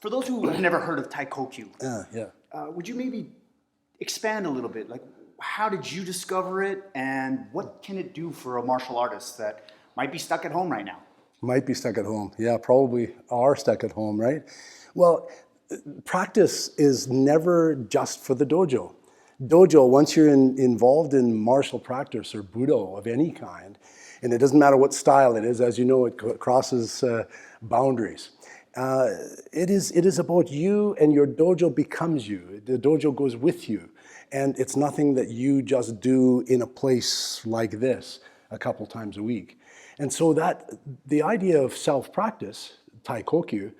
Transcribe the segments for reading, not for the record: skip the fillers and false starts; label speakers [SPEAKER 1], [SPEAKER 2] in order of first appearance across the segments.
[SPEAKER 1] For those who have never heard of Taikokyu,
[SPEAKER 2] Yeah.
[SPEAKER 1] would you maybe expand a little bit? Like, how did you discover it, and what can it do for a martial artist that might be stuck at home right now?
[SPEAKER 2] Might be stuck at home. Yeah, probably are stuck at home, right? Well, practice is never just for the dojo. Dojo, once you're involved in martial practice or Budo of any kind, and it doesn't matter what style it is, as you know, it crosses boundaries. It is about you, and your dojo becomes you. The dojo goes with you. And it's nothing that you just do in a place like this a couple times a week. And so the idea of self-practice, Taikokyu,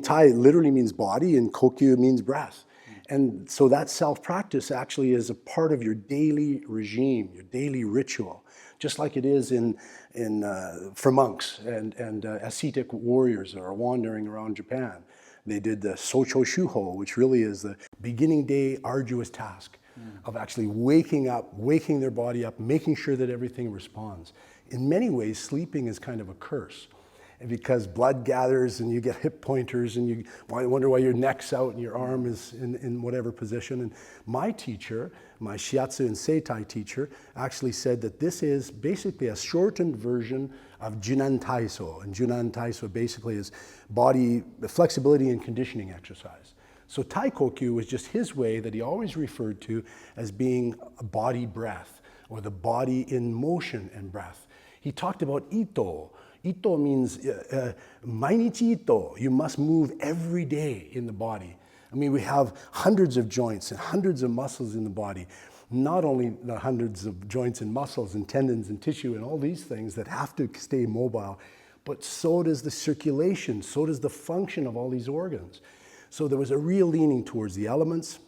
[SPEAKER 2] Tai literally means body and Kokyu means breath. And so that self-practice actually is a part of your daily regime, your daily ritual, just like it is for monks and ascetic warriors that are wandering around Japan. They did the Socho Shuho, which really is the beginning day arduous task of actually waking their body up, making sure that everything responds. In many ways, sleeping is kind of a curse because blood gathers and you get hip pointers and you wonder why your neck's out and your arm is in whatever position. And my teacher, my Shiatsu and Seitai teacher, actually said that this is basically a shortened version of Junan Taiso. And Junan Taiso basically is body flexibility and conditioning exercise. So Taikokyu was just his way that he always referred to as being a body breath, or the body in motion and breath. He talked about Ito. Ito means mainichi Ito. You must move every day in the body. I mean, we have hundreds of joints and hundreds of muscles in the body. Not only the hundreds of joints and muscles and tendons and tissue and all these things that have to stay mobile, but so does the circulation, so does the function of all these organs. So there was a real leaning towards the elements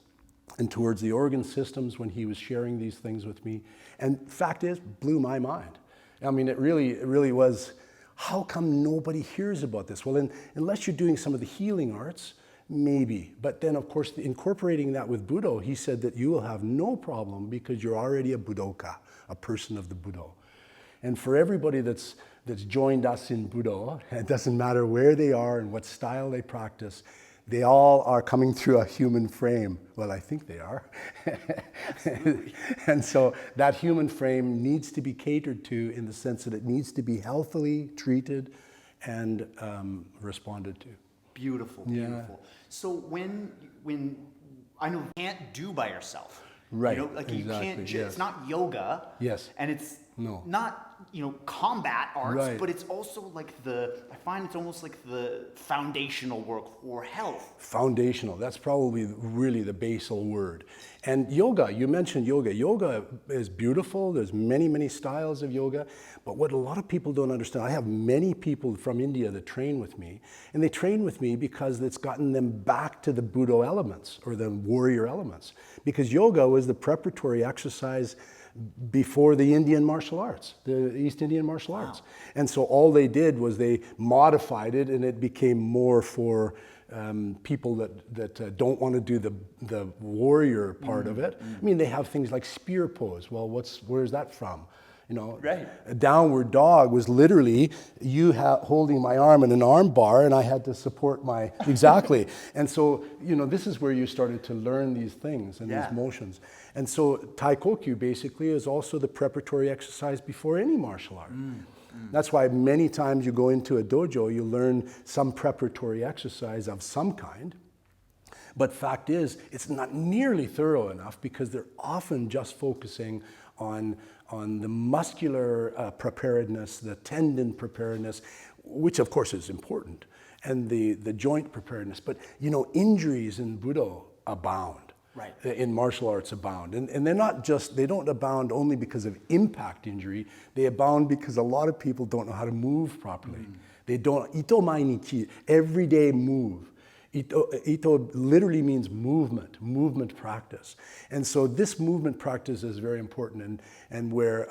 [SPEAKER 2] and towards the organ systems when he was sharing these things with me. And fact is, blew my mind. I mean, it really was, how come nobody hears about this? Well, unless you're doing some of the healing arts, maybe. But then, of course, incorporating that with Budo, he said that you will have no problem because you're already a Budoka, a person of the Budo. And for everybody that's joined us in Budo, it doesn't matter where they are and what style they practice, they all are coming through a human frame. Well, I think they are. And so that human frame needs to be catered to in the sense that it needs to be healthily treated and responded to.
[SPEAKER 1] Beautiful, beautiful. Yeah. So when I know you can't do by yourself.
[SPEAKER 2] Right.
[SPEAKER 1] You know, like
[SPEAKER 2] exactly,
[SPEAKER 1] you can't.
[SPEAKER 2] yes.
[SPEAKER 1] It's not yoga.
[SPEAKER 2] Yes.
[SPEAKER 1] And it's not combat arts,
[SPEAKER 2] right.
[SPEAKER 1] but it's also like I find it's almost like the foundational work for health.
[SPEAKER 2] Foundational. That's probably really the basal word. And yoga, you mentioned yoga. Yoga is beautiful. There's many, many styles of yoga. But what a lot of people don't understand, I have many people from India that train with me, and they train with me because it's gotten them back to the Budo elements or the warrior elements. Because yoga was the preparatory exercise before the Indian martial arts, the East Indian martial arts. And so all they did was they modified it, and it became more for people that don't want to do the warrior part of it. I mean, they have things like spear pose. Well, where's that from? You know,
[SPEAKER 1] right.
[SPEAKER 2] A downward dog was literally you holding my arm in an arm bar, and I had to support my, exactly. And so, this is where you started to learn these things and these motions. And so Taikokyu basically is also the preparatory exercise before any martial art. That's why many times you go into a dojo, you learn some preparatory exercise of some kind. But fact is, it's not nearly thorough enough because they're often just focusing on the muscular preparedness, the tendon preparedness, which of course is important, and the joint preparedness. But injuries in Budo abound.
[SPEAKER 1] Right.
[SPEAKER 2] In martial arts abound. And they don't abound only because of impact injury, they abound because a lot of people don't know how to move properly. They don't, ito mainichi, everyday move. Ito literally means movement practice. And so this movement practice is very important. And where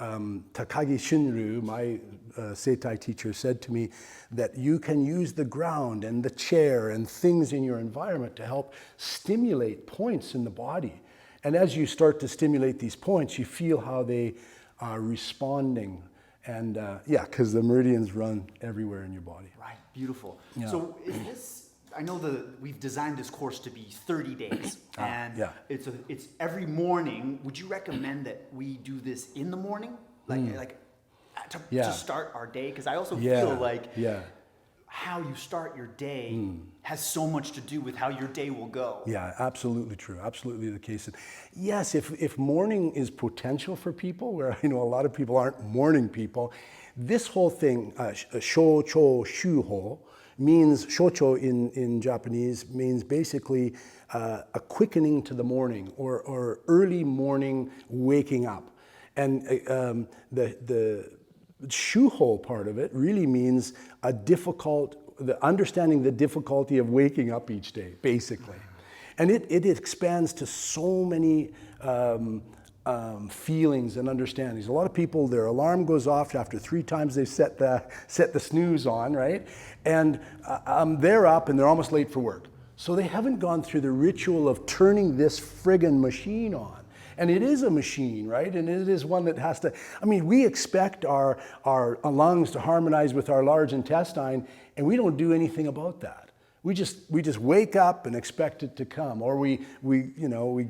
[SPEAKER 2] Takagi Shinryu, my Seitai teacher, said to me that you can use the ground and the chair and things in your environment to help stimulate points in the body. And as you start to stimulate these points, you feel how they are responding. And because the meridians run everywhere in your body.
[SPEAKER 1] Right, beautiful.
[SPEAKER 2] Yeah.
[SPEAKER 1] So is this I know we've designed this course to be 30 days, and
[SPEAKER 2] yeah.
[SPEAKER 1] it's every morning. Would you recommend that we do this in the morning, to start our day? Because I also feel like how you start your day has so much to do with how your day will go.
[SPEAKER 2] Yeah, absolutely true. Absolutely the case. And yes, if morning is potential for people, where I know a lot of people aren't morning people, this whole thing, shocho shuho, means, shocho in Japanese means basically a quickening to the morning, or early morning waking up. And the shuho part of it really means understanding the difficulty of waking up each day, basically. And it expands to so many feelings and understandings. A lot of people, their alarm goes off after 3 times they've set the snooze on, right? And they're up and they're almost late for work. So they haven't gone through the ritual of turning this friggin' machine on. And it is a machine, right? And it is one that has to, we expect our lungs to harmonize with our large intestine, and we don't do anything about that. We just wake up and expect it to come, or we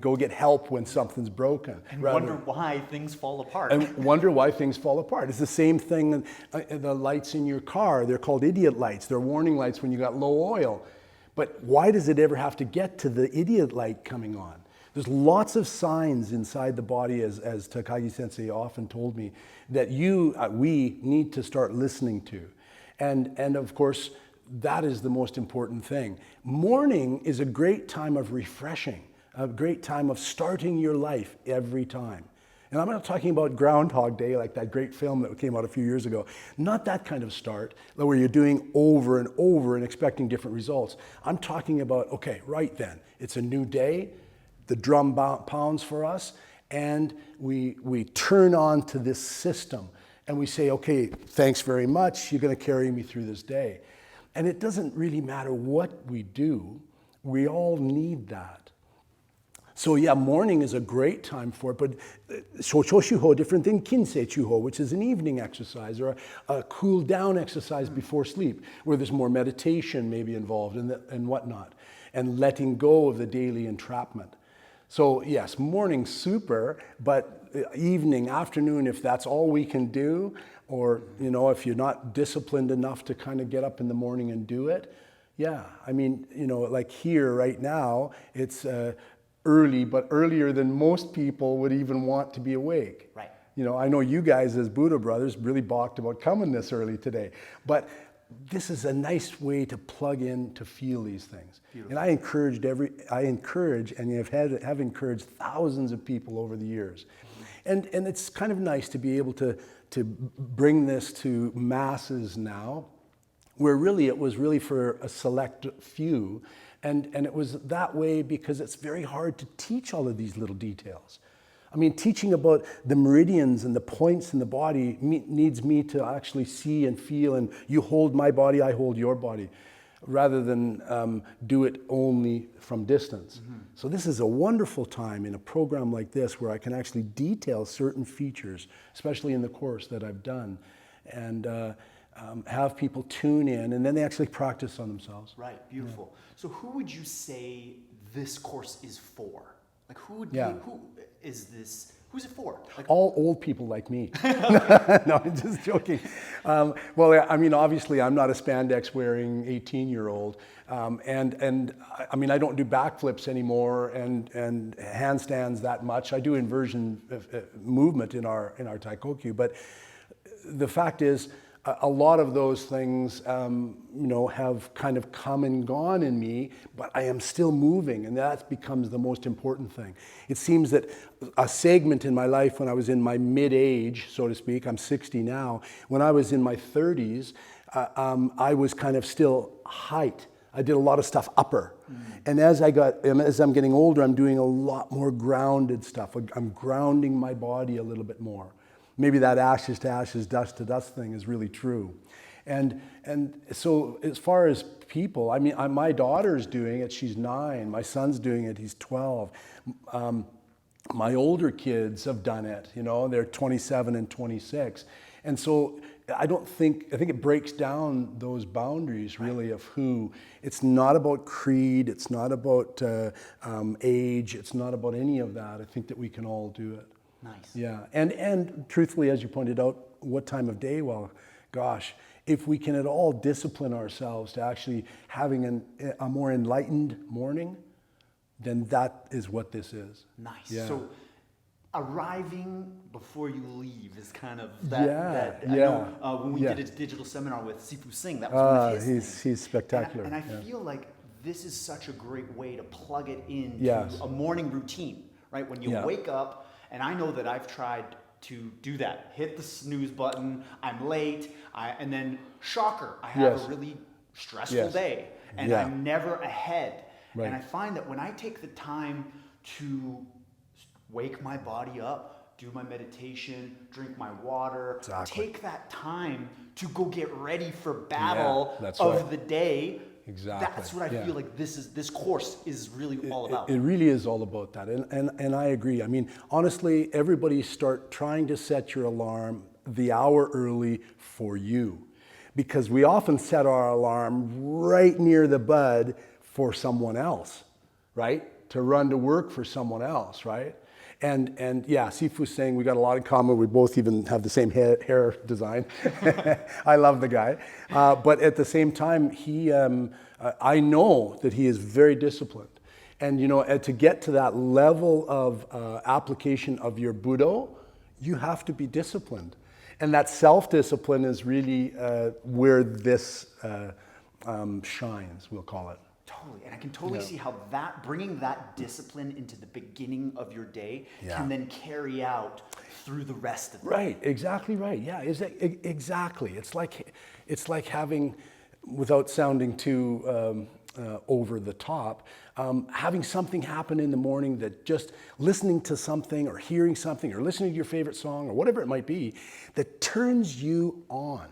[SPEAKER 2] go get help when something's broken.
[SPEAKER 1] And wonder why things fall apart.
[SPEAKER 2] And wonder why things fall apart. It's the same thing, the lights in your car, they're called idiot lights. They're warning lights when you got low oil. But why does it ever have to get to the idiot light coming on? There's lots of signs inside the body, as Takagi Sensei often told me, that we need to start listening to. And of course, that is the most important thing. Morning is a great time of refreshing, a great time of starting your life every time. And I'm not talking about Groundhog Day, like that great film that came out a few years ago. Not that kind of start, where you're doing over and over and expecting different results. I'm talking about, okay, right then, it's a new day, the drum pounds for us, and we turn on to this system, and we say, okay, thanks very much, you're gonna carry me through this day. And it doesn't really matter what we do, we all need that. So yeah, morning is a great time for it, but shochoshuho, different than kinseichuho, which is an evening exercise or a cool down exercise before sleep, where there's more meditation maybe involved and whatnot, and letting go of the daily entrapment. So yes, morning super, but evening, afternoon, if that's all we can do, or if you're not disciplined enough to kind of get up in the morning and do it, yeah, like here right now, it's early, but earlier than most people would even want to be awake.
[SPEAKER 1] Right.
[SPEAKER 2] I know you guys as Budo brothers really balked about coming this early today, but this is a nice way to plug in to feel these things. Beautiful. And I encourage and have encouraged thousands of people over the years. And it's kind of nice to be able to bring this to masses now, where really it was really for a select few. And it was that way because it's very hard to teach all of these little details. Teaching about the meridians and the points in the body needs me to actually see and feel, and you hold my body, I hold your body, rather than do it only from distance. Mm-hmm. So this is a wonderful time in a program like this where I can actually detail certain features, especially in the course that I've done, and have people tune in, and then they actually practice on themselves.
[SPEAKER 1] Right, beautiful. Yeah. So who would you say this course is for? Like who is this? Who's it for?
[SPEAKER 2] All old people like me. No, I'm just joking. Obviously I'm not a spandex wearing 18-year-old. And I don't do backflips anymore and handstands that much. I do inversion movement in our Taikokyu, but the fact is, a lot of those things, have kind of come and gone in me, but I am still moving, and that becomes the most important thing. It seems that a segment in my life when I was in my mid-age, so to speak, I'm 60 now, when I was in my 30s, I was kind of still height. I did a lot of stuff upper. And as I'm getting older, I'm doing a lot more grounded stuff. I'm grounding my body a little bit more. Maybe that ashes to ashes, dust to dust thing is really true. And so as far as people, my daughter's doing it, she's 9. My son's doing it, he's 12. My older kids have done it, they're 27 and 26. And so I think it breaks down those boundaries really of who. It's not about creed. It's not about age. It's not about any of that. I think that we can all do it.
[SPEAKER 1] Nice.
[SPEAKER 2] Yeah, and truthfully, as you pointed out, what time of day? Well, gosh, if we can at all discipline ourselves to actually having a more enlightened morning, then that is what this is.
[SPEAKER 1] Nice.
[SPEAKER 2] Yeah.
[SPEAKER 1] So arriving before you leave is kind of that.
[SPEAKER 2] Yeah,
[SPEAKER 1] I know when we did a digital seminar with Sifu Singh, that was one of his things.
[SPEAKER 2] He's spectacular.
[SPEAKER 1] And I feel like this is such a great way to plug it into
[SPEAKER 2] Yes.
[SPEAKER 1] a morning routine, right? When you wake up, and I know that I've tried to do that. Hit the snooze button, I'm late, and then shocker, I have a really stressful day, and I'm never ahead.
[SPEAKER 2] Right.
[SPEAKER 1] And I find that when I take the time to wake my body up, do my meditation, drink my water, take that time to go get ready for battle of the day.
[SPEAKER 2] Exactly.
[SPEAKER 1] That's what I feel like this course is really all about.
[SPEAKER 2] It really is all about that. And I agree. I mean, honestly, everybody start trying to set your alarm the hour early for you. Because we often set our alarm right near the bud for someone else, right? To run to work for someone else, right? And yeah, Sifu's saying we got a lot in common. We both even have the same hair design. I love the guy. But at the same time, I know that he is very disciplined. And to get to that level of application of your Budo, you have to be disciplined. And that self-discipline is really where this shines, we'll call it.
[SPEAKER 1] Totally, and I can totally see how bringing that discipline into the beginning of your day can then carry out through the rest of the day.
[SPEAKER 2] Right, exactly right. Yeah, exactly. It's like having, without sounding too over the top, having something happen in the morning that just listening to something or hearing something or listening to your favorite song or whatever it might be that turns you on.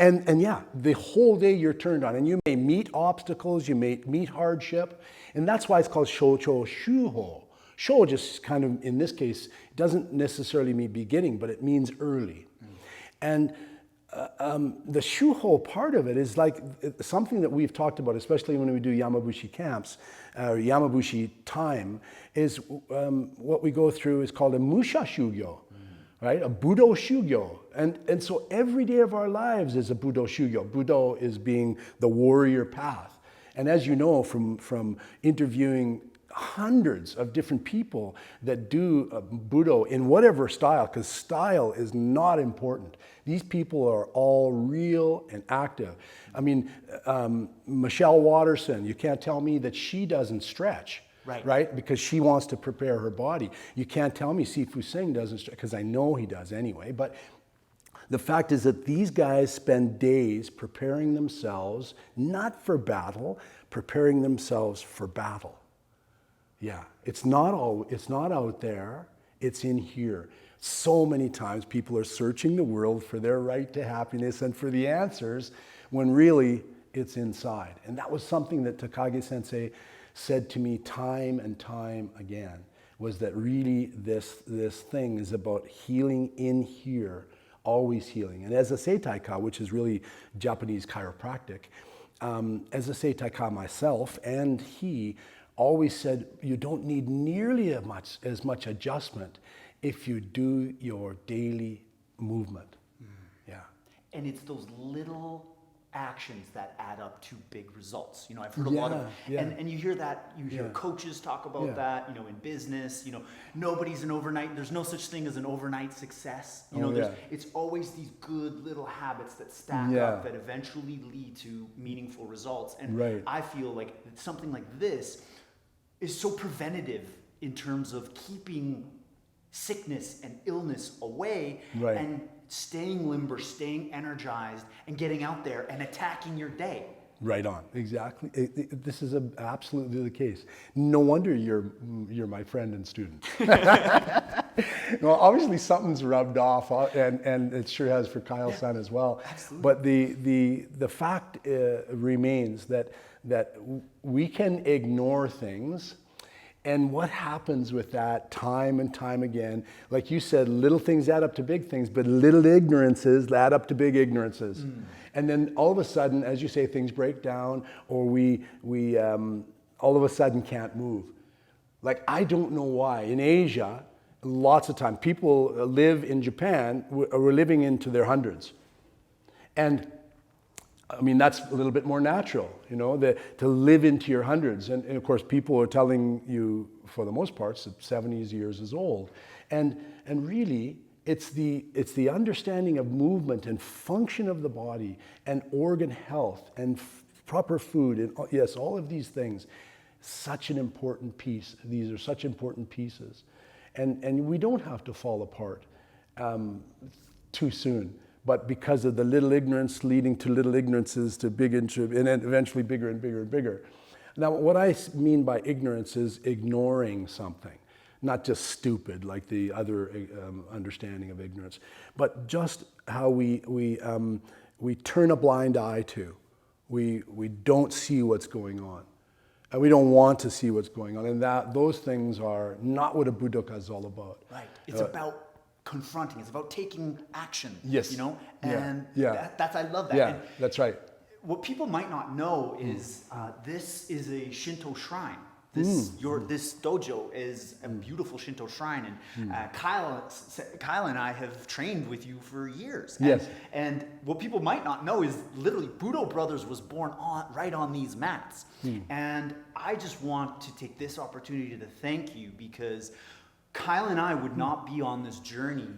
[SPEAKER 2] And yeah, the whole day you're turned on, and you may meet obstacles, you may meet hardship, and that's why it's called shoucho shuho. Shou just kind of, in this case, doesn't necessarily mean beginning, but it means early. And the shuho part of it is like something that we've talked about, especially when we do Yamabushi camps, Yamabushi time, is what we go through is called a musha shugyo. Right? A Budo shugyo. And so every day of our lives is a Budo shugyo. Budo is being the warrior path. And as you know from interviewing hundreds of different people that do Budo in whatever style, because style is not important. These people are all real and active. I mean, Michelle Watterson, you can't tell me that she doesn't stretch. Right? Because she wants to prepare her body. You can't tell me Sifu Singh doesn't, because I know he does anyway. But the fact is that these guys spend days preparing themselves, not for battle, preparing themselves for battle. Yeah, it's not out there, it's in here. So many times people are searching the world for their right to happiness and for the answers, when really it's inside. And that was something that Takagi-sensei said to me time and time again, was that really this thing is about healing in here, always healing. And as a seitaika, which is really Japanese chiropractic, as a seitaika myself, and he always said, you don't need nearly as much adjustment if you do your daily movement. Yeah.
[SPEAKER 1] And it's those little actions that add up to big results. I've heard a lot of, and you hear that, you hear coaches talk about that, in business, nobody's an overnight, there's no such thing as an overnight success. It's always these good little habits that stack up that eventually lead to meaningful results. And I feel like something like this is so preventative in terms of keeping sickness and illness away and staying limber, staying energized, and getting out there and attacking your day.
[SPEAKER 2] Right on, exactly. This is absolutely the case. No wonder you're my friend and student. Well, obviously something's rubbed off, and it sure has for Kyle-san as well.
[SPEAKER 1] Absolutely.
[SPEAKER 2] But the fact remains that we can ignore things And what happens with that time and time again? Like you said, little things add up to big things, but little ignorances add up to big ignorances. And then all of a sudden, as you say, things break down, or we all of a sudden can't move. Like, I don't know why. In Asia, lots of time, people live in Japan, were living into their hundreds. And I mean, that's a little bit more natural, you know, to live into your hundreds. And of course, people are telling you, for the most part, that 70 years is old. And really, it's the understanding of movement and function of the body and organ health and proper food and yes, all of these things. Such an important piece. These are such important pieces. And we don't have to fall apart too soon. But because of the little ignorance leading to little ignorances to big and then eventually bigger and bigger and bigger. Now, what I mean by ignorance is ignoring something, not just stupid like the other understanding of ignorance, but just how we turn a blind eye to. We don't see what's going on. And we don't want to see what's going on. And those things are not what a Budoka is all about.
[SPEAKER 1] Right. It's about confronting. It's about taking action.
[SPEAKER 2] Yes.
[SPEAKER 1] You know? And that's I love that.
[SPEAKER 2] Yeah,
[SPEAKER 1] and
[SPEAKER 2] that's right.
[SPEAKER 1] what people might not know is this is a Shinto shrine. This dojo is a beautiful Shinto shrine, and Kyle and I have trained with you for years. And,
[SPEAKER 2] yes.
[SPEAKER 1] And what people might not know is literally Budo Brothers was born right on these mats. And I just want to take this opportunity to thank you, because Kyle and I would not be on this journey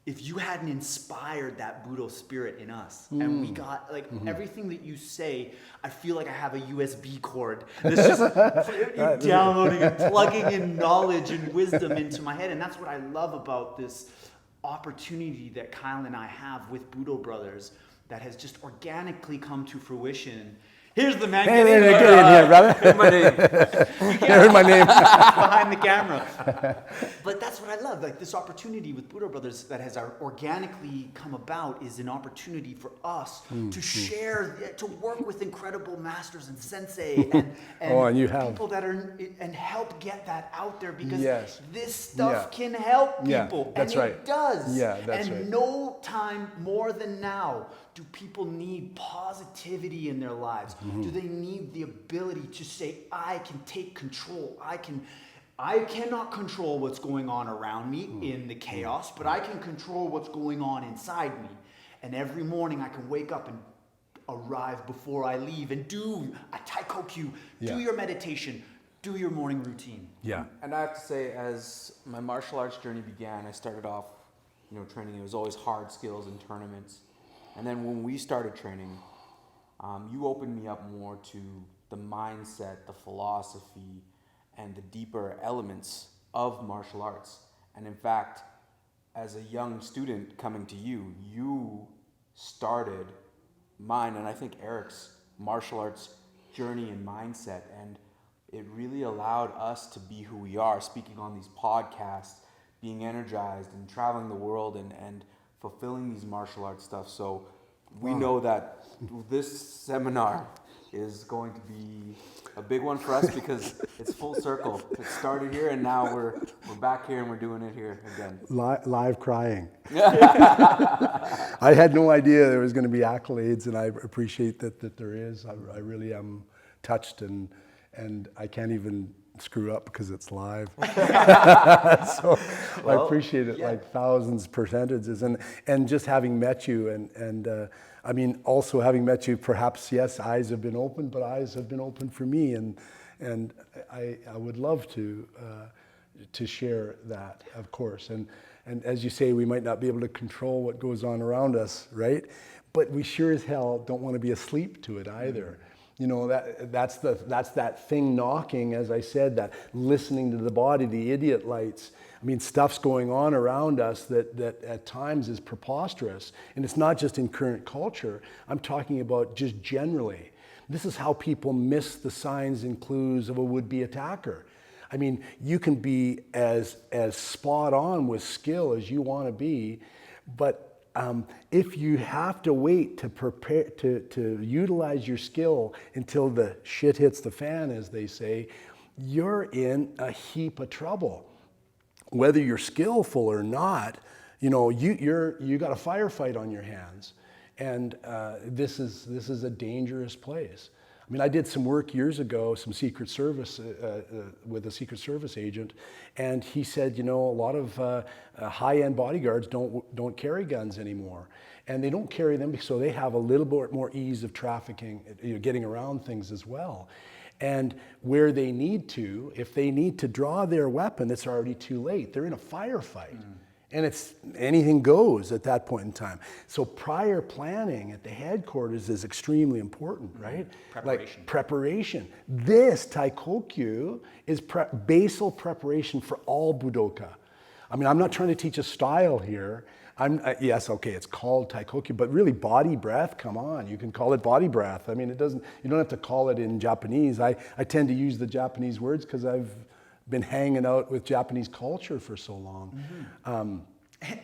[SPEAKER 1] if you hadn't inspired that Budo spirit in us. And we got, like, everything that you say, I feel like I have a USB cord that's just downloading and plugging in knowledge and wisdom into my head. And that's what I love about this opportunity that Kyle and I have with Budo Brothers that has just organically come to fruition. Here's the man.
[SPEAKER 2] Get in here, brother.
[SPEAKER 1] Here's my name.
[SPEAKER 2] Here's my name.
[SPEAKER 1] Behind the camera. But that's what I love. Like, this opportunity with Budo Brothers that has organically come about is an opportunity for us to share, to work with incredible masters and sensei and people that are, and help get that out there, because this stuff can help people.
[SPEAKER 2] That's
[SPEAKER 1] and
[SPEAKER 2] right.
[SPEAKER 1] It does.
[SPEAKER 2] Yeah, that's
[SPEAKER 1] and
[SPEAKER 2] right.
[SPEAKER 1] no time more than now do people need positivity in their lives. Do they need the ability to say, I can take control. I cannot control what's going on around me in the chaos, but I can control what's going on inside me. And every morning I can wake up and arrive before I leave and do a Taikokyu, do your meditation, do your morning routine.
[SPEAKER 2] Yeah.
[SPEAKER 3] And I have to say, as my martial arts journey began, I started off, training. It was always hard skills and tournaments. And then when we started training, you opened me up more to the mindset, the philosophy, and the deeper elements of martial arts. And in fact, as a young student coming to you, you started mine, and I think Eric's martial arts journey and mindset. And it really allowed us to be who we are, speaking on these podcasts, being energized and traveling the world and fulfilling these martial arts stuff. So we know that this seminar is going to be a big one for us, because it's full circle. It started here, and now we're back here, and we're doing it here again.
[SPEAKER 2] Live crying. I had no idea there was going to be accolades, and I appreciate that there is. I really am touched, and I can't even screw up because it's live. So I appreciate it, like thousands percentages, and just having met you, and I mean, also having met you, perhaps, yes, eyes have been opened, but eyes have been opened for me, and I would love to share that, of course. And as you say, we might not be able to control what goes on around us, right? But we sure as hell don't want to be asleep to it either. That's that thing knocking, as I said, that listening to the body, the idiot lights. I mean, stuff's going on around us that at times is preposterous. And it's not just in current culture. I'm talking about just generally. This is how people miss the signs and clues of a would-be attacker. I mean, you can be as spot on with skill as you want to be, but if you have to wait to prepare to utilize your skill until the shit hits the fan, as they say, you're in a heap of trouble. Whether you're skillful or not, you got a firefight on your hands, and this is a dangerous place. I mean, I did some work years ago, some Secret Service with a Secret Service agent, and he said, a lot of high-end bodyguards don't carry guns anymore, and they don't carry them so they have a little bit more ease of trafficking, getting around things as well. And where they need to, if they need to draw their weapon, it's already too late. They're in a firefight. And it's anything goes at that point in time. So prior planning at the headquarters is extremely important, right?
[SPEAKER 1] Preparation.
[SPEAKER 2] Like preparation. This Taikokyu is basal preparation for all Budoka. I mean, I'm not trying to teach a style here. Yes, okay, it's called Taikokyu, but really body breath, come on, you can call it body breath. I mean, you don't have to call it in Japanese. I tend to use the Japanese words because I've been hanging out with Japanese culture for so long.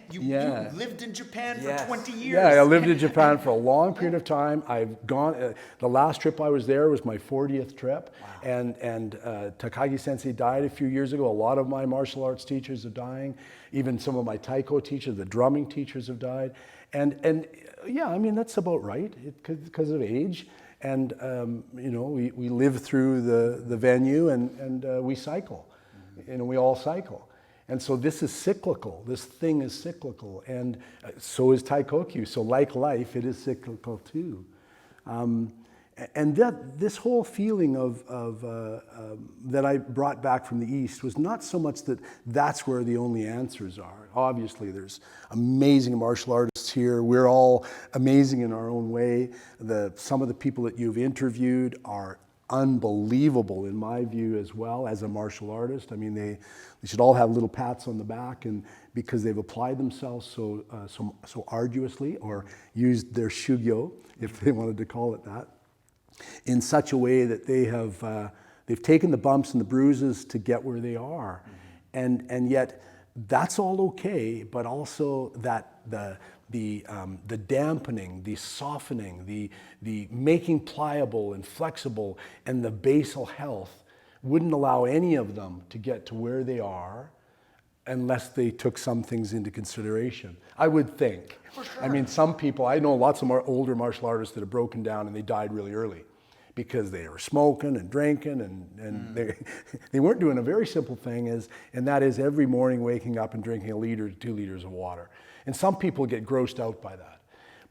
[SPEAKER 1] You lived in Japan for 20 years.
[SPEAKER 2] Yeah, I lived in Japan for a long period of time. I've gone, the last trip I was there was my 40th trip. Wow. And Takagi Sensei died a few years ago. A lot of my martial arts teachers are dying. Even some of my Taiko teachers, the drumming teachers have died. And yeah, I mean, that's about right because of age. And, we live through the venue and we cycle. We all cycle. And so this is cyclical. This thing is cyclical. And so is Taikokyu. So like life, it is cyclical too. And this whole feeling of that I brought back from the East was not so much that that's where the only answers are. Obviously, there's amazing martial artists here. We're all amazing in our own way. Some of the people that you've interviewed are unbelievable in my view as well as a martial artist. I mean, they should all have little pats on the back, and because they've applied themselves so arduously, or used their shugyo, if they wanted to call it that, in such a way that they've taken the bumps and the bruises to get where they are. And yet that's all okay, but also that the dampening, the softening, the making pliable and flexible, and the basal health wouldn't allow any of them to get to where they are unless they took some things into consideration, I would think.
[SPEAKER 1] For sure.
[SPEAKER 2] I mean, some people, I know lots of older martial artists that have broken down and they died really early because they were smoking and drinking, and they weren't doing a very simple thing, and that is every morning waking up and drinking 1 liter to 2 liters of water. And some people get grossed out by that.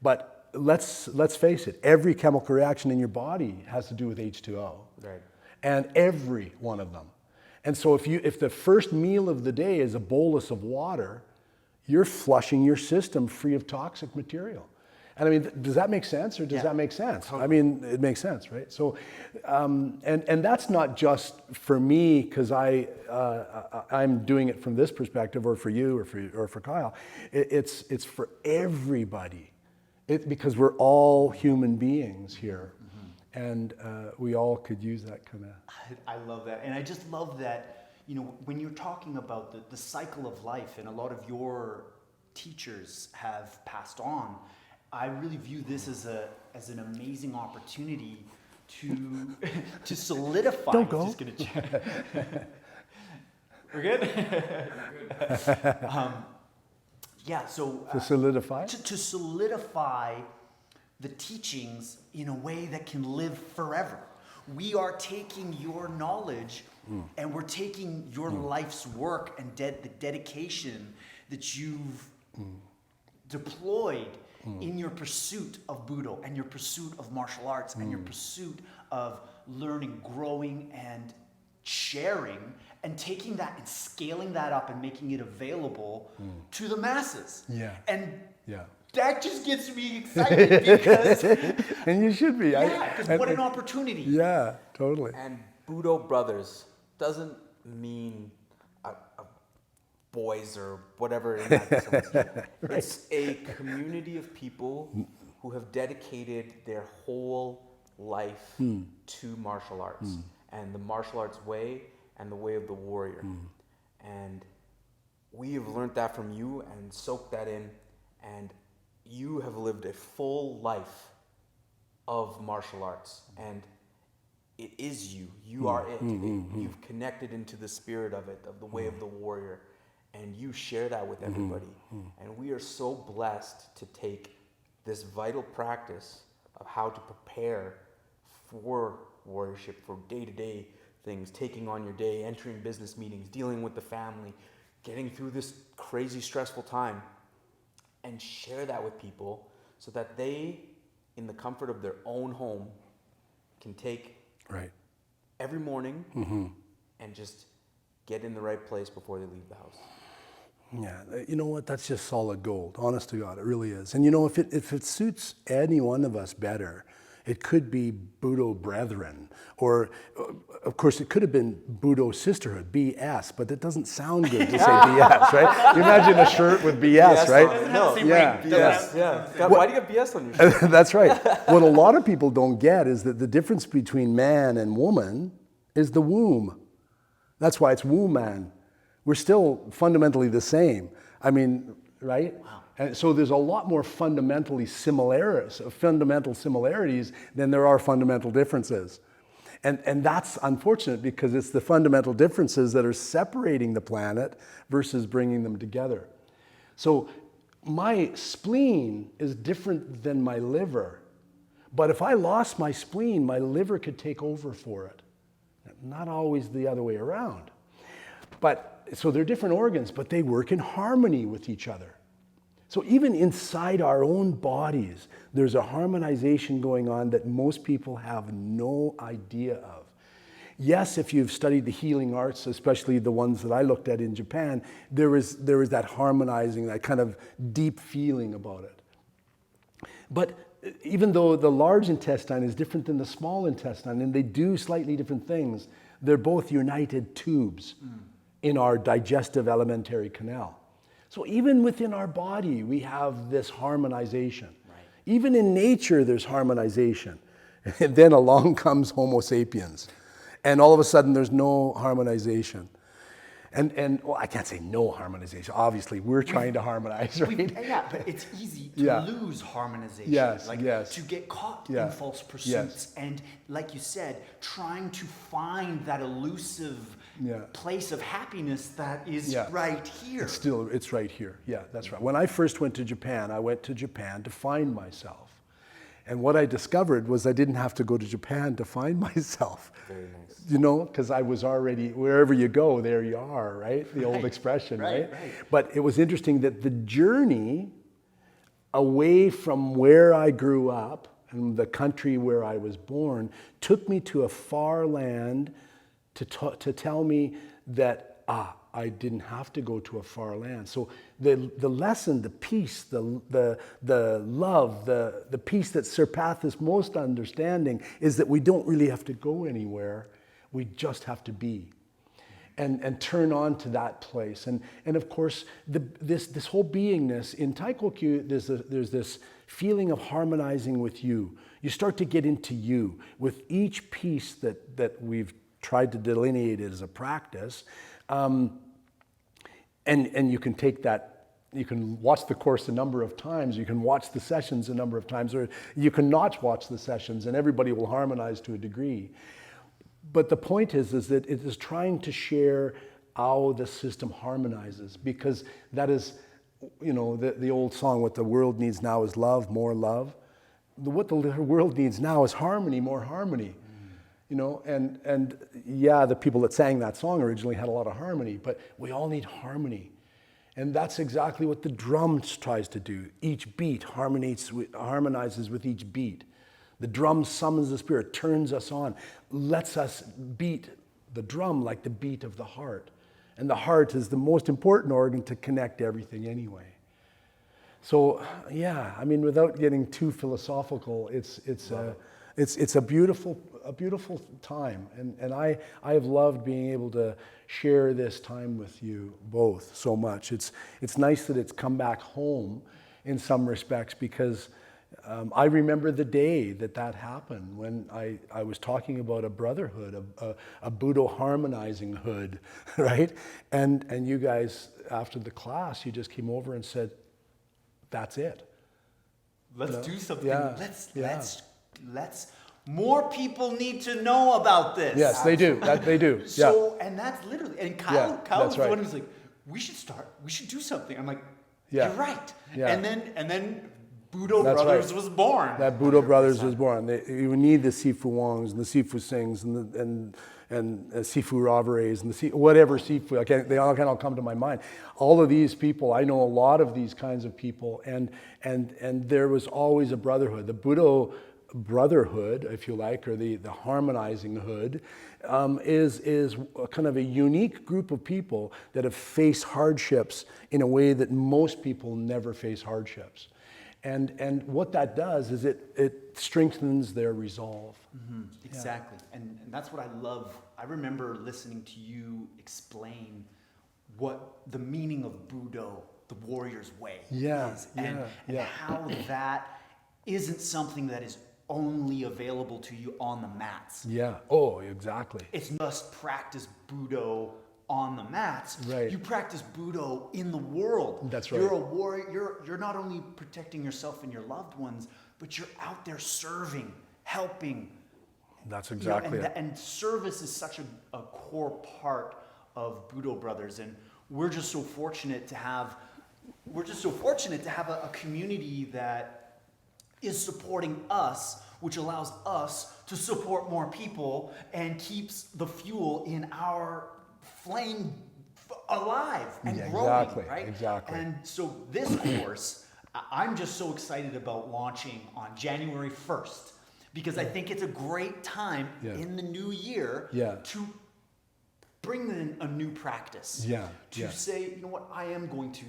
[SPEAKER 2] But let's face it, every chemical reaction in your body has to do with H2O.
[SPEAKER 3] Right. And
[SPEAKER 2] every one of them. And so if the first meal of the day is a bolus of water, you're flushing your system free of toxic material. And I mean, does that make sense, or does that make sense? Totally. I mean, it makes sense, right? So, and that's not just for me because I'm doing it from this perspective, or for you, or for Kyle. It's for everybody, because we're all human beings here, and we all could use that kind of.
[SPEAKER 1] I love that, and I just love that. When you're talking about the cycle of life, and a lot of your teachers have passed on, I really view this as an amazing opportunity to solidify.
[SPEAKER 2] Don't go.
[SPEAKER 1] Just gonna check. We're good. Yeah. So
[SPEAKER 2] to solidify.
[SPEAKER 1] To solidify the teachings in a way that can live forever. We are taking your knowledge and we're taking your life's work and the dedication that you've deployed in your pursuit of Budo and your pursuit of martial arts and your pursuit of learning, growing, and sharing, and taking that and scaling that up and making it available to the masses.
[SPEAKER 2] Yeah.
[SPEAKER 1] And
[SPEAKER 2] yeah.
[SPEAKER 1] That just gets me excited because...
[SPEAKER 2] And you should be.
[SPEAKER 1] Yeah, because what an opportunity.
[SPEAKER 2] Yeah, totally.
[SPEAKER 3] And Budo Brothers doesn't mean boys or whatever in that sense. Right. It's a community of people who have dedicated their whole life to martial arts and the martial arts way and the way of the warrior. And we have learned that from you and soaked that in, and you have lived a full life of martial arts. And it is you. You are it. You've connected into the spirit of it, of the way of the warrior, and you share that with everybody. And we are so blessed to take this vital practice of how to prepare for warriorship, for day-to-day things, taking on your day, entering business meetings, dealing with the family, getting through this crazy stressful time, and share that with people so that they, in the comfort of their own home, can take every morning and just get in the right place before they leave the house.
[SPEAKER 2] Yeah, you know what? That's just solid gold. Honest to God, it really is. And you know, if it suits any one of us better, it could be Budo Brethren, or of course it could have been Budo Sisterhood, BS, but it doesn't sound good to say BS, right? You imagine a shirt with BS, right?
[SPEAKER 3] No,
[SPEAKER 2] Yeah.
[SPEAKER 3] Why do you have BS on your shirt?
[SPEAKER 2] That's right. What a lot of people don't get is that the difference between man and woman is the womb. That's why it's woman. We're still fundamentally the same. I mean, right? Wow. And so there's a lot more fundamental similarities than there are fundamental differences. And that's unfortunate because it's the fundamental differences that are separating the planet versus bringing them together. So my spleen is different than my liver. But if I lost my spleen, my liver could take over for it. Not always the other way around. So they're different organs, but they work in harmony with each other. So even inside our own bodies, there's a harmonization going on that most people have no idea of. Yes, if you've studied the healing arts, especially the ones that I looked at in Japan, there is that harmonizing, that kind of deep feeling about it. But even though the large intestine is different than the small intestine, and they do slightly different things, they're both united tubes in our digestive alimentary canal. So even within our body, we have this harmonization. Right. Even in nature, there's harmonization. And then along comes Homo sapiens. And all of a sudden, there's no harmonization. And well, I can't say no harmonization. Obviously, we're trying to harmonize, right?
[SPEAKER 1] Yeah, but it's easy to lose harmonization.
[SPEAKER 2] Yes,
[SPEAKER 1] to get caught in false pursuits. And like you said, trying to find that elusive place of happiness that is right here.
[SPEAKER 2] It's right here. Yeah, that's right. When I first went to Japan, I went to Japan to find myself. And what I discovered was I didn't have to go to Japan to find myself.
[SPEAKER 3] Very nice.
[SPEAKER 2] You know, because I was already, wherever you go, there you are, right? The old expression, right? But it was interesting that the journey away from where I grew up and the country where I was born took me to a far land to tell me that, I didn't have to go to a far land. So the lesson, the peace, the love, the peace that surpasses most understanding is that we don't really have to go anywhere. We just have to be. And turn on to that place. And of course, this whole beingness, in Taikokyu, there's this feeling of harmonizing with you. You start to get into you. With each piece that we've tried to delineate it as a practice, and you can take that, you can watch the course a number of times, you can watch the sessions a number of times, or you can not watch the sessions and everybody will harmonize to a degree. But the point is that it is trying to share how the system harmonizes, because that is, you know, the old song, what the world needs now is love, more love. What the world needs now is harmony, more harmony. You know, and yeah, the people that sang that song originally had a lot of harmony, but we all need harmony. And that's exactly what the drums tries to do. Each beat harmonizes with each beat. The drum summons the spirit, turns us on, lets us beat the drum like the beat of the heart. And the heart is the most important organ to connect everything anyway. So yeah, I mean, without getting too philosophical, it's a beautiful time, and I have loved being able to share this time with you both so much. It's nice that it's come back home in some respects, because I remember the day that happened, when I was talking about a brotherhood, a Budo harmonizing hood, right? And you guys, after the class, you just came over and said, "That's it.
[SPEAKER 1] Let's do something.
[SPEAKER 2] Yeah.
[SPEAKER 1] Let's more people need to know about this.
[SPEAKER 2] Yes, they do. They do. Yeah.
[SPEAKER 1] So, and that's literally, and Kyle
[SPEAKER 2] that's
[SPEAKER 1] was the
[SPEAKER 2] right.
[SPEAKER 1] one who's like, we should do something. I'm like,
[SPEAKER 2] Yeah.
[SPEAKER 1] you're right.
[SPEAKER 2] Yeah.
[SPEAKER 1] And then Budo
[SPEAKER 2] That's
[SPEAKER 1] Brothers
[SPEAKER 2] right.
[SPEAKER 1] was born.
[SPEAKER 2] That Budo Brothers was born. You need the Sifu Wongs and the Sifu Singhs and Sifu Roveres and whatever Sifu. They all kind of come to my mind. All of these people, I know a lot of these kinds of people, and there was always a brotherhood. The Budo brotherhood, if you like, or the harmonizing hood, is kind of a unique group of people that have faced hardships in a way that most people never face hardships. And what that does is it strengthens their resolve.
[SPEAKER 1] Mm-hmm. Exactly. Yeah. And that's what I love. I remember listening to you explain what the meaning of Budo, the warrior's way, is. And how that isn't something that is only available to you on the mats.
[SPEAKER 2] Yeah. Oh, exactly.
[SPEAKER 1] It's just practice Budo on the mats.
[SPEAKER 2] Right.
[SPEAKER 1] You practice Budo in the world.
[SPEAKER 2] That's right.
[SPEAKER 1] You're a warrior. You're not only protecting yourself and your loved ones, but you're out there serving, helping.
[SPEAKER 2] That's exactly it.
[SPEAKER 1] And service is such a core part of Budo Brothers, and we're just so fortunate to have a community that is supporting us, which allows us to support more people and keeps the fuel in our flame alive and growing, right?
[SPEAKER 2] Exactly.
[SPEAKER 1] And so this course, I'm just so excited about launching on January 1st because I think it's a great time in the new year to bring in a new practice. To say, you know what, I am going to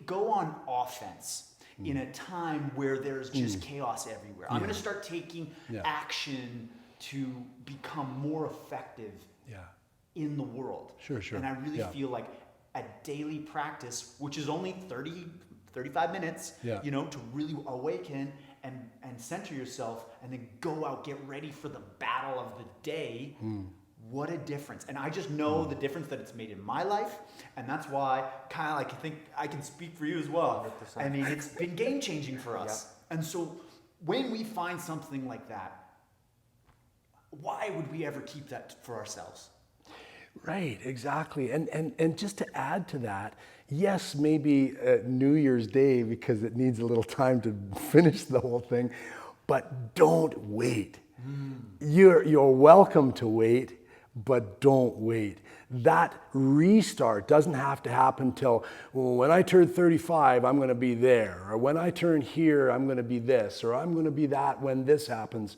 [SPEAKER 1] go on offense in a time where there's just chaos everywhere. I'm going to start taking action to become more effective in the world.
[SPEAKER 2] Sure.
[SPEAKER 1] And I really feel like a daily practice, which is only 35 minutes, to really awaken and center yourself and then go out, get ready for the battle of the day. What a difference. And I just know the difference that it's made in my life. And that's why, Kyle, I think I can speak for you as well.
[SPEAKER 3] 100%.
[SPEAKER 1] I mean, it's been game changing for us. And so when we find something like that, why would we ever keep that for ourselves?
[SPEAKER 2] Right, exactly. And just to add to that, yes, maybe New Year's Day, because it needs a little time to finish the whole thing, but don't wait. You're welcome to wait, but don't wait. That restart doesn't have to happen till, when I turn 35, I'm going to be there. Or when I turn here, I'm going to be this. Or I'm going to be that when this happens.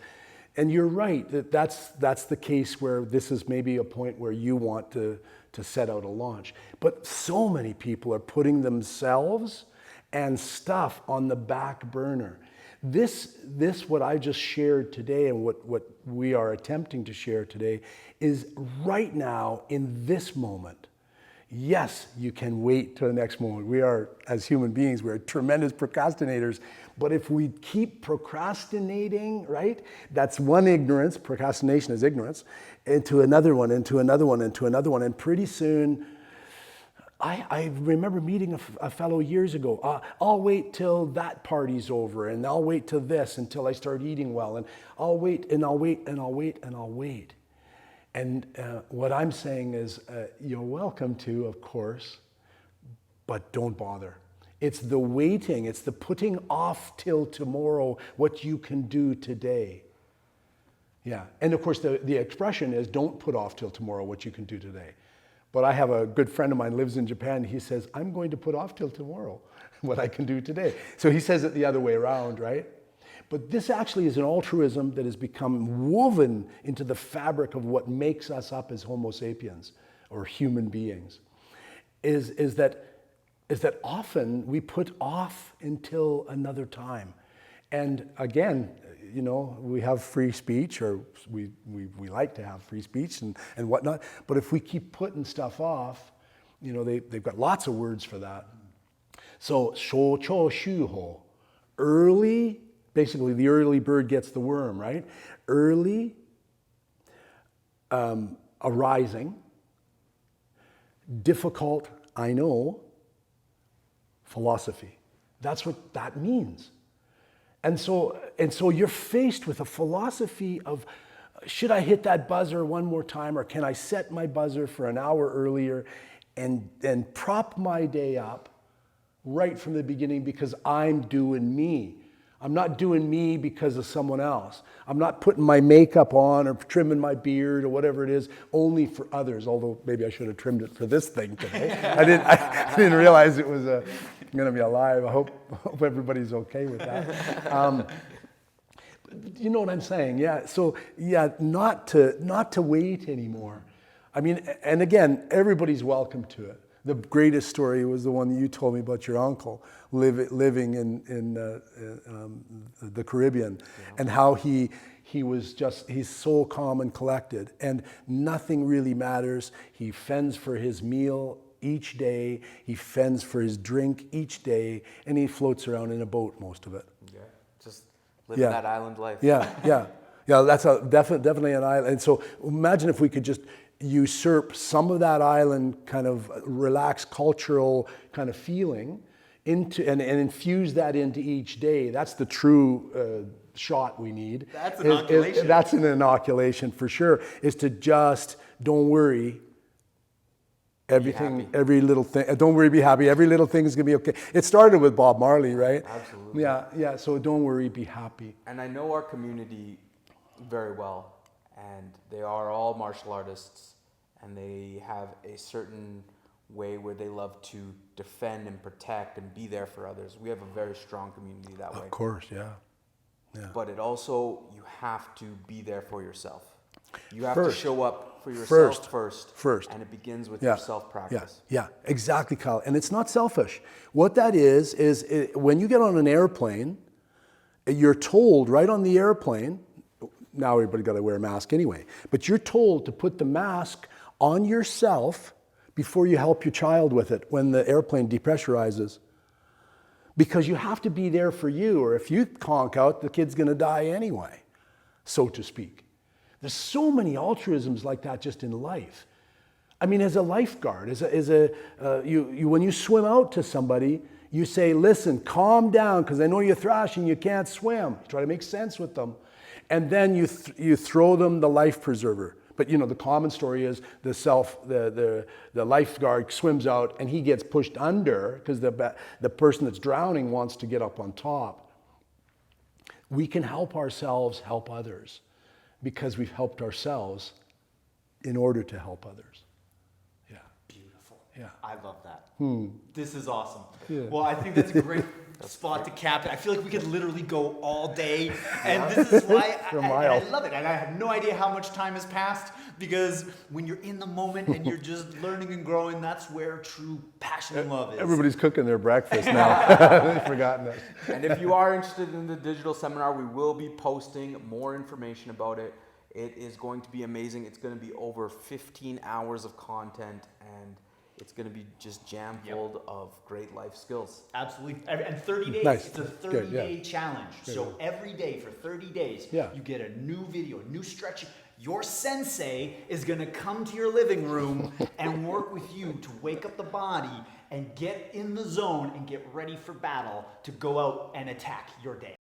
[SPEAKER 2] And you're right, that's the case where this is maybe a point where you want to set out a launch. But so many people are putting themselves and stuff on the back burner. This what I just shared today and what we are attempting to share today is right now in this moment. Yes, you can wait till the next moment. We are, as human beings, we're tremendous procrastinators. But if we keep procrastinating, right? That's one ignorance. Procrastination is ignorance. Into another one, into another one, into another one. And pretty soon, I remember meeting a fellow years ago. I'll wait till that party's over, and I'll wait till this until I start eating well, and I'll wait, and I'll wait, and I'll wait, and I'll wait. And what I'm saying is, you're welcome to, of course, but don't bother. It's the waiting, it's the putting off till tomorrow what you can do today. Yeah, and of course the expression is don't put off till tomorrow what you can do today. But I have a good friend of mine lives in Japan. He says, I'm going to put off till tomorrow what I can do today. So he says it the other way around, right? But this actually is an altruism that has become woven into the fabric of what makes us up as Homo sapiens, or human beings, is that often we put off until another time. And again, we have free speech, or we like to have free speech and whatnot. But if we keep putting stuff off, they've got lots of words for that. So, shoucho shuho, early, basically the early bird gets the worm, right? Early, arising, difficult, I know, philosophy. That's what that means. And so you're faced with a philosophy of, should I hit that buzzer one more time, or can I set my buzzer for an hour earlier and prop my day up right from the beginning because I'm doing me. I'm not doing me because of someone else. I'm not putting my makeup on or trimming my beard or whatever it is only for others, although maybe I should have trimmed it for this thing today. I didn't realize it was going to be alive. I hope everybody's okay with that. You know what I'm saying? Yeah. So yeah, not to wait anymore. I mean, and again, everybody's welcome to it. The greatest story was the one that you told me about your uncle living in the Caribbean, and how he's so calm and collected, and nothing really matters. He fends for his meal each day. He fends for his drink each day, and he floats around in a boat most of it.
[SPEAKER 3] Yeah, just living that island life.
[SPEAKER 2] Yeah. That's definitely an island. And so imagine if we could just usurp some of that island kind of relaxed cultural kind of feeling into and infuse that into each day. That's the true shot we need.
[SPEAKER 1] That's inoculation.
[SPEAKER 2] That's an inoculation for sure, is to just don't worry. Everything, every little thing, don't worry, be happy. Every little thing is going to be okay. It started with Bob Marley, right?
[SPEAKER 3] Absolutely.
[SPEAKER 2] Yeah. So don't worry, be happy.
[SPEAKER 3] And I know our community very well, and they are all martial artists, and they have a certain way where they love to defend and protect and be there for others. We have a very strong community that way.
[SPEAKER 2] Of course, yeah.
[SPEAKER 3] But it also, you have to be there for yourself. You have
[SPEAKER 2] First.
[SPEAKER 3] to show up for yourself first. And it begins with your self-practice.
[SPEAKER 2] Yeah, exactly, Kyle. And it's not selfish. What that is when you get on an airplane, you're told right on the airplane, now everybody got to wear a mask anyway, but you're told to put the mask on yourself before you help your child with it when the airplane depressurizes. Because you have to be there for you, or if you conk out, the kid's going to die anyway, so to speak. There's so many altruisms like that just in life. I mean, as a lifeguard, when you swim out to somebody, you say, listen, calm down, because I know you're thrashing, you can't swim. You try to make sense with them. And then you throw them the life preserver. But the common story is the lifeguard swims out and he gets pushed under because the person that's drowning wants to get up on top. We can help ourselves help others because we've helped ourselves in order to help others. Yeah.
[SPEAKER 1] Beautiful.
[SPEAKER 2] Yeah.
[SPEAKER 1] I love that. This is awesome. Yeah. Well, I think that's a great spot to cap it. I feel like we could literally go all day, and this is why I love it. And I have no idea how much time has passed, because when you're in the moment and you're just learning and growing, that's where true passion and love is.
[SPEAKER 2] Everybody's cooking their breakfast now. They've forgotten that.
[SPEAKER 3] And if you are interested in the digital seminar, we will be posting more information about it. It is going to be amazing. It's going to be over 15 hours of content, and it's going to be just jam full of great life skills.
[SPEAKER 1] Absolutely. And 30 days.
[SPEAKER 2] Nice.
[SPEAKER 1] It's a 30-day challenge.
[SPEAKER 2] Good.
[SPEAKER 1] So every day for 30 days, you get a new video, a new stretch. Your sensei is going to come to your living room and work with you to wake up the body and get in the zone and get ready for battle to go out and attack your day.